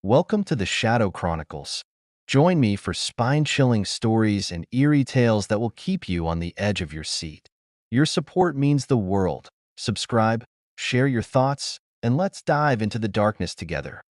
Welcome to the Shadow Chronicles. Join me for spine-chilling stories and eerie tales that will keep you on the edge of your seat. Your support means the world. Subscribe, share your thoughts, and let's dive into the darkness together.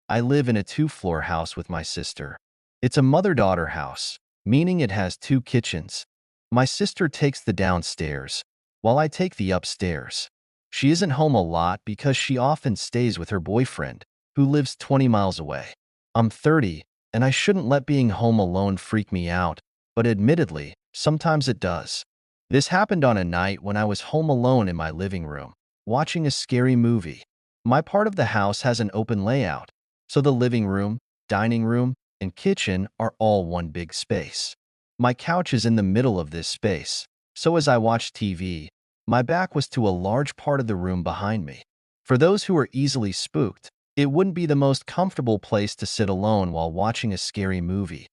I live in a two-floor house with my sister. It's a mother-daughter house, meaning it has two kitchens. My sister takes the downstairs, while I take the upstairs. She isn't home a lot because she often stays with her boyfriend, who lives 20 miles away. I'm 30, and I shouldn't let being home alone freak me out, but admittedly, sometimes it does. This happened on a night when I was home alone in my living room, watching a scary movie. My part of the house has an open layout, so the living room, dining room, and kitchen are all one big space. My couch is in the middle of this space, so as I watched TV, my back was to a large part of the room behind me. For those who are easily spooked, it wouldn't be the most comfortable place to sit alone while watching a scary movie.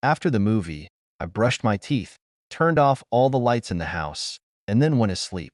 After the movie, I brushed my teeth, turned off all the lights in the house, and then went asleep.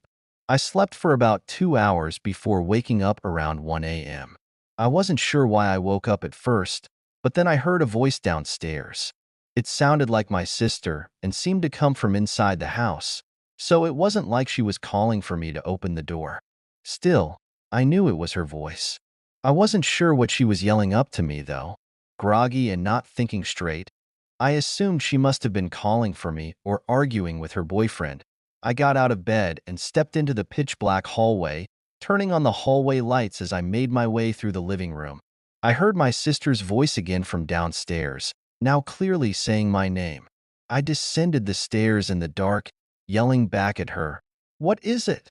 I slept for about 2 hours before waking up around 1 a.m. I wasn't sure why I woke up at first, but then I heard a voice downstairs. It sounded like my sister and seemed to come from inside the house, so it wasn't like she was calling for me to open the door. Still, I knew it was her voice. I wasn't sure what she was yelling up to me, though. Groggy and not thinking straight, I assumed she must have been calling for me or arguing with her boyfriend. I got out of bed and stepped into the pitch-black hallway, turning on the hallway lights as I made my way through the living room. I heard my sister's voice again from downstairs, now clearly saying my name. I descended the stairs in the dark, yelling back at her, "What is it?"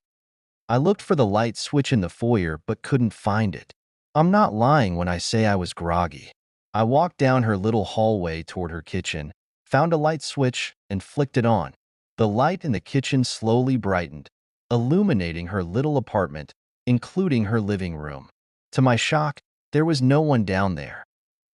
I looked for the light switch in the foyer but couldn't find it. I'm not lying when I say I was groggy. I walked down her little hallway toward her kitchen, found a light switch, and flicked it on. The light in the kitchen slowly brightened, illuminating her little apartment, including her living room. To my shock, there was no one down there,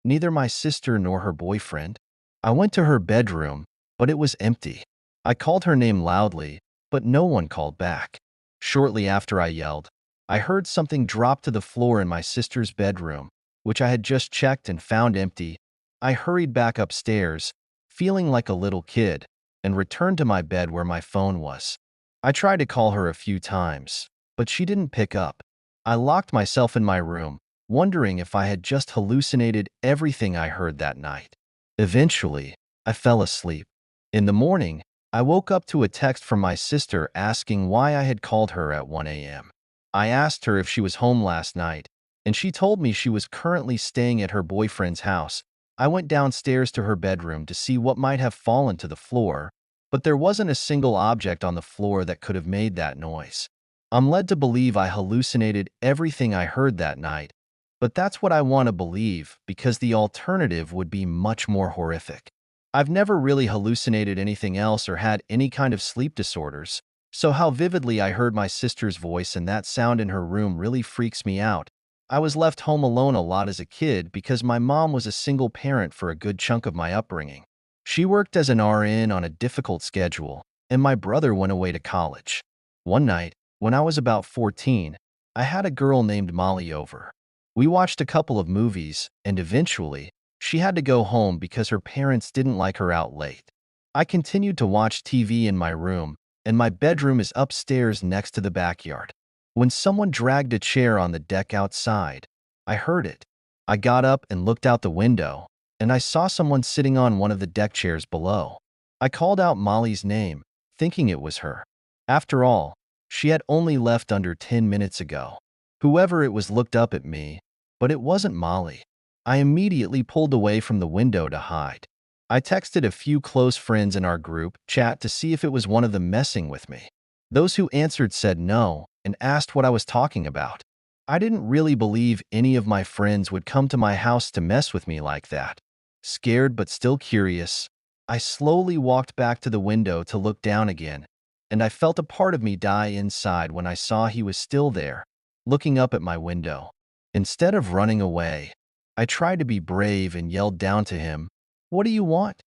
neither my sister nor her boyfriend. I went to her bedroom, but it was empty. I called her name loudly, but no one called back. Shortly after I yelled, I heard something drop to the floor in my sister's bedroom, which I had just checked and found empty. I hurried back upstairs, feeling like a little kid, and returned to my bed where my phone was. I tried to call her a few times, but she didn't pick up. I locked myself in my room, wondering if I had just hallucinated everything I heard that night. Eventually, I fell asleep. In the morning, I woke up to a text from my sister asking why I had called her at 1 a.m. I asked her if she was home last night, and she told me she was currently staying at her boyfriend's house. I went downstairs to her bedroom to see what might have fallen to the floor, but there wasn't a single object on the floor that could have made that noise. I'm led to believe I hallucinated everything I heard that night, but that's what I want to believe because the alternative would be much more horrific. I've never really hallucinated anything else or had any kind of sleep disorders, so how vividly I heard my sister's voice and that sound in her room really freaks me out. I was left home alone a lot as a kid because my mom was a single parent for a good chunk of my upbringing. She worked as an RN on a difficult schedule, and my brother went away to college. One night, when I was about 14, I had a girl named Molly over. We watched a couple of movies, and eventually, she had to go home because her parents didn't like her out late. I continued to watch TV in my room, and my bedroom is upstairs next to the backyard. When someone dragged a chair on the deck outside, I heard it. I got up and looked out the window, and I saw someone sitting on one of the deck chairs below. I called out Molly's name, thinking it was her. After all, she had only left under 10 minutes ago. Whoever it was looked up at me, but it wasn't Molly. I immediately pulled away from the window to hide. I texted a few close friends in our group chat to see if it was one of them messing with me. Those who answered said no and asked what I was talking about. I didn't really believe any of my friends would come to my house to mess with me like that. Scared but still curious, I slowly walked back to the window to look down again, and I felt a part of me die inside when I saw he was still there, looking up at my window. Instead of running away, I tried to be brave and yelled down to him, "What do you want?"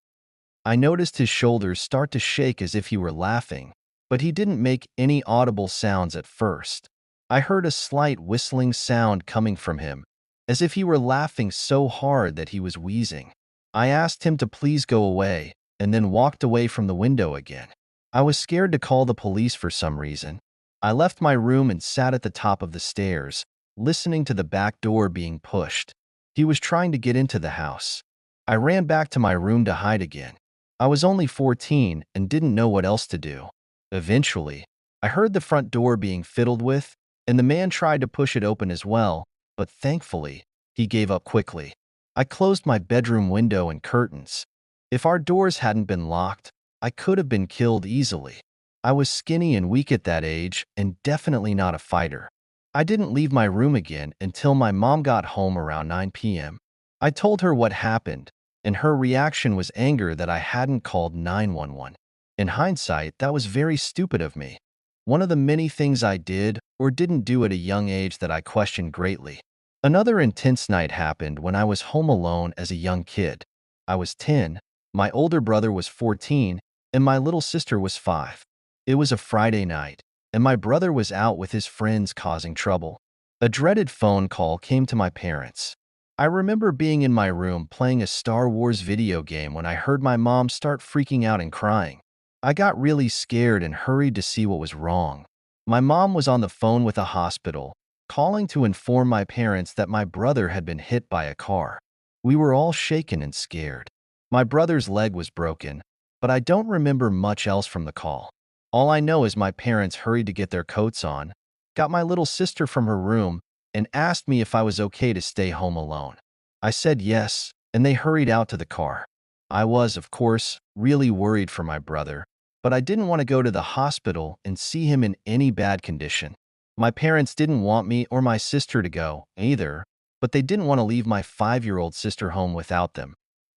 I noticed his shoulders start to shake as if he were laughing, but he didn't make any audible sounds at first. I heard a slight whistling sound coming from him, as if he were laughing so hard that he was wheezing. I asked him to please go away and then walked away from the window again. I was scared to call the police for some reason. I left my room and sat at the top of the stairs, listening to the back door being pushed. He was trying to get into the house. I ran back to my room to hide again. I was only 14 and didn't know what else to do. Eventually, I heard the front door being fiddled with, and the man tried to push it open as well, but thankfully, he gave up quickly. I closed my bedroom window and curtains. If our doors hadn't been locked, I could have been killed easily. I was skinny and weak at that age and definitely not a fighter. I didn't leave my room again until my mom got home around 9 p.m. I told her what happened, and her reaction was anger that I hadn't called 911. In hindsight, that was very stupid of me. One of the many things I did or didn't do at a young age that I questioned greatly. Another intense night happened when I was home alone as a young kid. I was 10, my older brother was 14, and my little sister was 5. It was a Friday night, and my brother was out with his friends causing trouble. A dreaded phone call came to my parents. I remember being in my room playing a Star Wars video game when I heard my mom start freaking out and crying. I got really scared and hurried to see what was wrong. My mom was on the phone with a hospital, calling to inform my parents that my brother had been hit by a car. We were all shaken and scared. My brother's leg was broken, but I don't remember much else from the call. All I know is my parents hurried to get their coats on, got my little sister from her room, and asked me if I was okay to stay home alone. I said yes, and they hurried out to the car. I was, of course, really worried for my brother, but I didn't want to go to the hospital and see him in any bad condition. My parents didn't want me or my sister to go, either, but they didn't want to leave my 5-year-old sister home without them.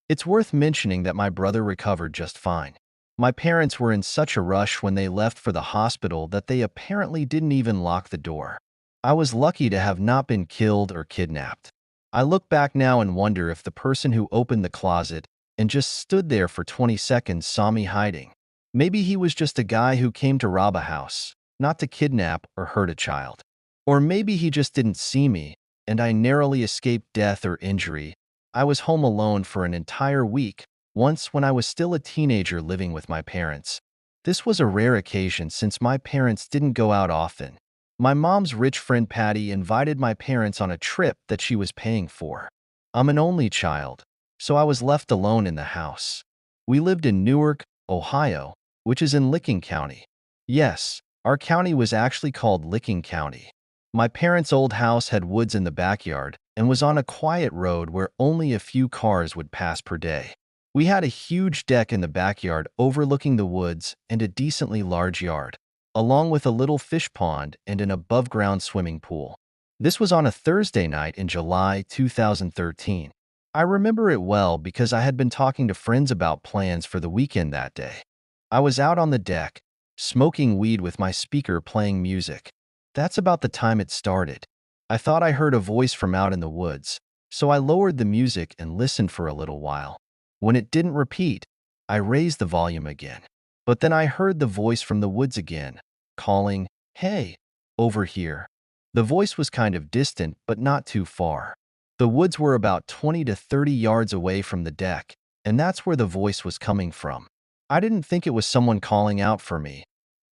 It's worth mentioning that my brother recovered just fine. My parents were in such a rush when they left for the hospital that they apparently didn't even lock the door. I was lucky to have not been killed or kidnapped. I look back now and wonder if the person who opened the closet and just stood there for 20 seconds saw me hiding. Maybe he was just a guy who came to rob a house, not to kidnap or hurt a child. Or maybe he just didn't see me, and I narrowly escaped death or injury. I was home alone for an entire week, once when I was still a teenager living with my parents. This was a rare occasion since my parents didn't go out often. My mom's rich friend Patty invited my parents on a trip that she was paying for. I'm an only child, so I was left alone in the house. We lived in Newark, Ohio, which is in Licking County. Yes, our county was actually called Licking County. My parents' old house had woods in the backyard and was on a quiet road where only a few cars would pass per day. We had a huge deck in the backyard overlooking the woods and a decently large yard, along with a little fish pond and an above-ground swimming pool. This was on a Thursday night in July 2013. I remember it well because I had been talking to friends about plans for the weekend that day. I was out on the deck, smoking weed with my speaker playing music. That's about the time it started. I thought I heard a voice from out in the woods, so I lowered the music and listened for a little while. When it didn't repeat, I raised the volume again. But then I heard the voice from the woods again, calling, "Hey, over here." The voice was kind of distant, but not too far. The woods were about 20 to 30 yards away from the deck, and that's where the voice was coming from. I didn't think it was someone calling out for me.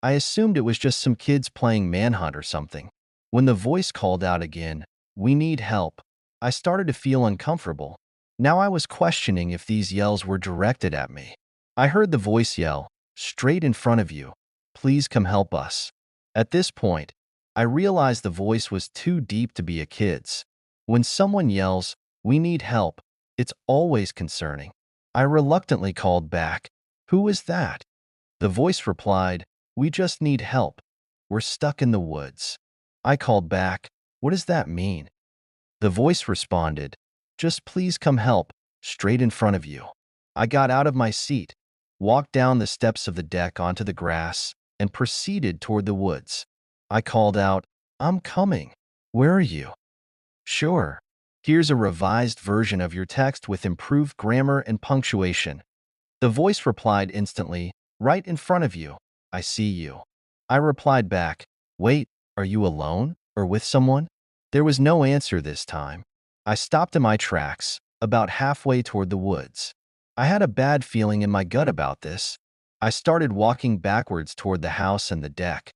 I assumed it was just some kids playing manhunt or something. When the voice called out again, "We need help," I started to feel uncomfortable. Now I was questioning if these yells were directed at me. I heard the voice yell, "Straight in front of you. Please come help us." At this point, I realized the voice was too deep to be a kid's. When someone yells, "We need help," it's always concerning. I reluctantly called back, "Who is that?" The voice replied, "We just need help. We're stuck in the woods." I called back, "What does that mean?" The voice responded, "Just please come help, straight in front of you." I got out of my seat, walked down the steps of the deck onto the grass, and proceeded toward the woods. I called out, "I'm coming. Where are you?" "Sure. Here's a revised version of your text with improved grammar and punctuation." The voice replied instantly, "Right in front of you. I see you." I replied back, "Wait, are you alone or with someone?" There was no answer this time. I stopped in my tracks, about halfway toward the woods. I had a bad feeling in my gut about this. I started walking backwards toward the house and the deck.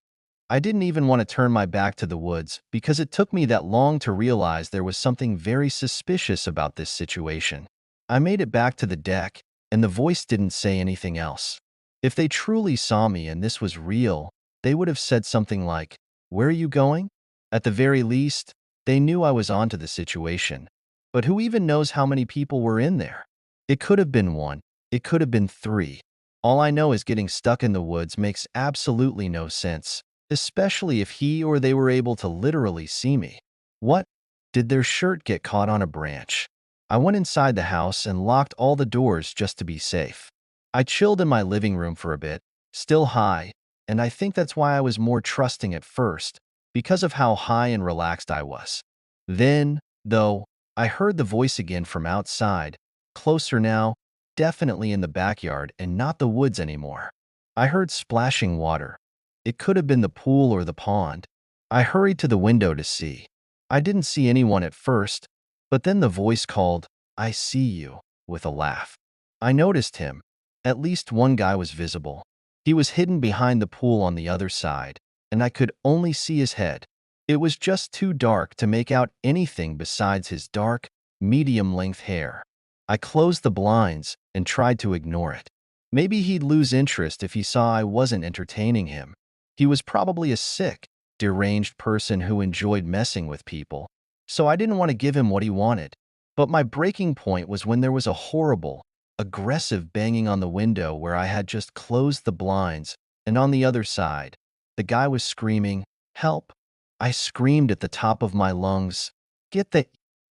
I didn't even want to turn my back to the woods because it took me that long to realize there was something very suspicious about this situation. I made it back to the deck, and the voice didn't say anything else. If they truly saw me and this was real, they would have said something like, "Where are you going?" At the very least, they knew I was onto the situation. But who even knows how many people were in there? It could have been one. It could have been three. All I know is getting stuck in the woods makes absolutely no sense, especially if he or they were able to literally see me. What? Did their shirt get caught on a branch? I went inside the house and locked all the doors just to be safe. I chilled in my living room for a bit, still high, and I think that's why I was more trusting at first, because of how high and relaxed I was. Then, though, I heard the voice again from outside, closer now, definitely in the backyard and not the woods anymore. I heard splashing water. It could have been the pool or the pond. I hurried to the window to see. I didn't see anyone at first, but then the voice called, "I see you," with a laugh. I noticed him. At least one guy was visible. He was hidden behind the pool on the other side, and I could only see his head. It was just too dark to make out anything besides his dark, medium-length hair. I closed the blinds and tried to ignore it. Maybe he'd lose interest if he saw I wasn't entertaining him. He was probably a sick, deranged person who enjoyed messing with people, so I didn't want to give him what he wanted. But my breaking point was when there was a horrible, aggressive banging on the window where I had just closed the blinds, and on the other side, the guy was screaming, "Help!" I screamed at the top of my lungs, "Get the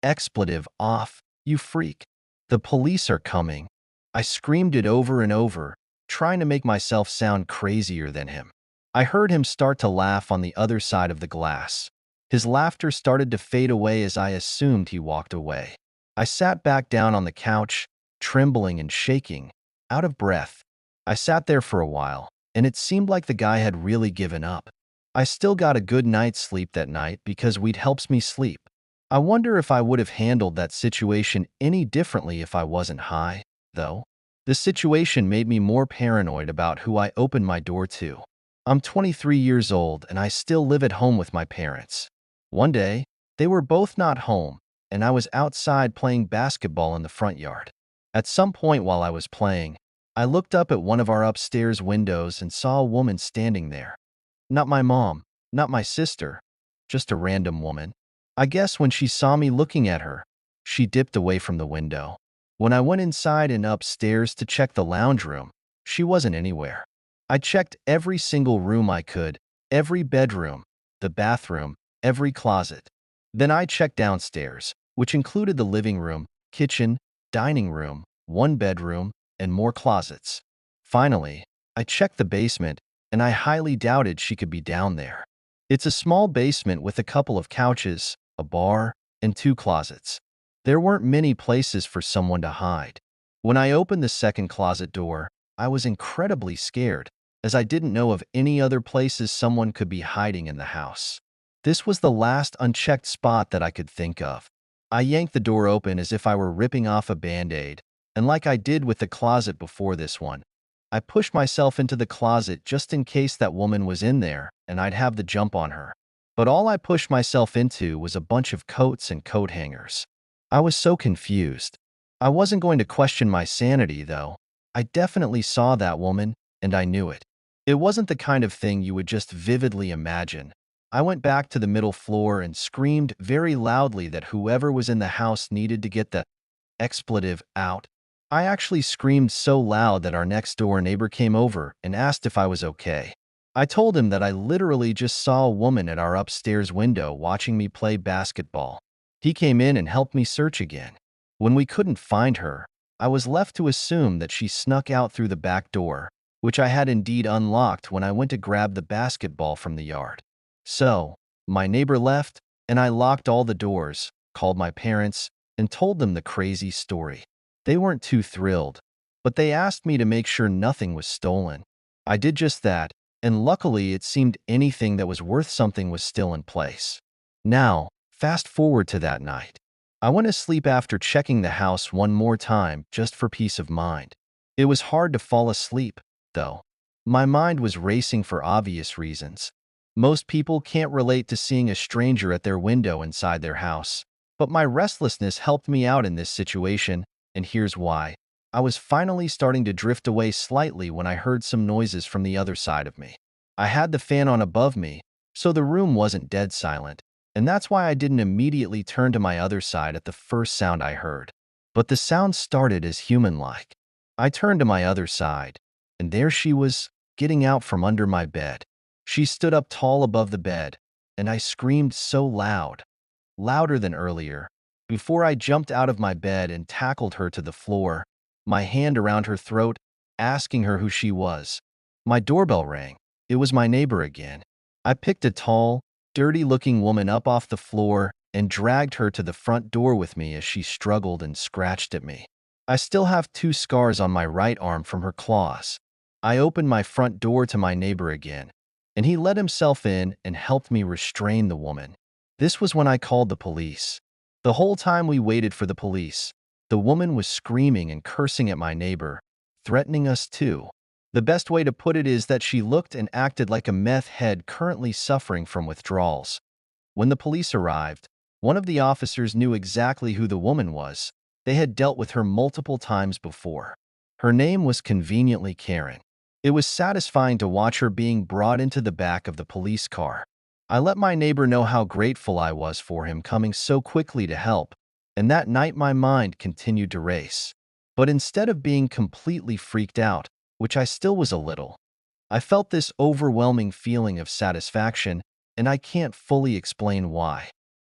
expletive off, you freak! The police are coming!" I screamed it over and over, trying to make myself sound crazier than him. I heard him start to laugh on the other side of the glass. His laughter started to fade away as I assumed he walked away. I sat back down on the couch, trembling and shaking, out of breath. I sat there for a while, and it seemed like the guy had really given up. I still got a good night's sleep that night because weed helps me sleep. I wonder if I would have handled that situation any differently if I wasn't high, though. The situation made me more paranoid about who I opened my door to. I'm 23 years old and I still live at home with my parents. One day, they were both not home, and I was outside playing basketball in the front yard. At some point while I was playing, I looked up at one of our upstairs windows and saw a woman standing there. Not my mom, not my sister, just a random woman. I guess when she saw me looking at her, she dipped away from the window. When I went inside and upstairs to check the lounge room, she wasn't anywhere. I checked every single room I could, every bedroom, the bathroom, every closet. Then I checked downstairs, which included the living room, kitchen, dining room, one bedroom, and more closets. Finally, I checked the basement, and I highly doubted she could be down there. It's a small basement with a couple of couches, a bar, and two closets. There weren't many places for someone to hide. When I opened the second closet door, I was incredibly scared, as I didn't know of any other places someone could be hiding in the house. This was the last unchecked spot that I could think of. I yanked the door open as if I were ripping off a Band-Aid, and like I did with the closet before this one, I pushed myself into the closet just in case that woman was in there and I'd have the jump on her. But all I pushed myself into was a bunch of coats and coat hangers. I was so confused. I wasn't going to question my sanity, though. I definitely saw that woman, and I knew it. It wasn't the kind of thing you would just vividly imagine. I went back to the middle floor and screamed very loudly that whoever was in the house needed to get the expletive out. I actually screamed so loud that our next-door neighbor came over and asked if I was okay. I told him that I literally just saw a woman at our upstairs window watching me play basketball. He came in and helped me search again. When we couldn't find her, I was left to assume that she snuck out through the back door, which I had indeed unlocked when I went to grab the basketball from the yard. So, my neighbor left, and I locked all the doors, called my parents, and told them the crazy story. They weren't too thrilled, but they asked me to make sure nothing was stolen. I did just that, and luckily it seemed anything that was worth something was still in place. Now, fast forward to that night. I went to sleep after checking the house one more time just for peace of mind. It was hard to fall asleep, though. My mind was racing for obvious reasons. Most people can't relate to seeing a stranger at their window inside their house. But my restlessness helped me out in this situation, and here's why. I was finally starting to drift away slightly when I heard some noises from the other side of me. I had the fan on above me, so the room wasn't dead silent, and that's why I didn't immediately turn to my other side at the first sound I heard. But the sound started as human-like. I turned to my other side, and there she was, getting out from under my bed. She stood up tall above the bed, and I screamed so loud, louder than earlier, before I jumped out of my bed and tackled her to the floor, my hand around her throat, asking her who she was. My doorbell rang. It was my neighbor again. I picked a tall, dirty-looking woman up off the floor and dragged her to the front door with me as she struggled and scratched at me. I still have 2 scars on my right arm from her claws. I opened my front door to my neighbor again, and he let himself in and helped me restrain the woman. This was when I called the police. The whole time we waited for the police, the woman was screaming and cursing at my neighbor, threatening us too. The best way to put it is that she looked and acted like a meth head currently suffering from withdrawals. When the police arrived, one of the officers knew exactly who the woman was. They had dealt with her multiple times before. Her name was conveniently Karen. It was satisfying to watch her being brought into the back of the police car. I let my neighbor know how grateful I was for him coming so quickly to help, and that night my mind continued to race. But instead of being completely freaked out, which I still was a little, I felt this overwhelming feeling of satisfaction, and I can't fully explain why.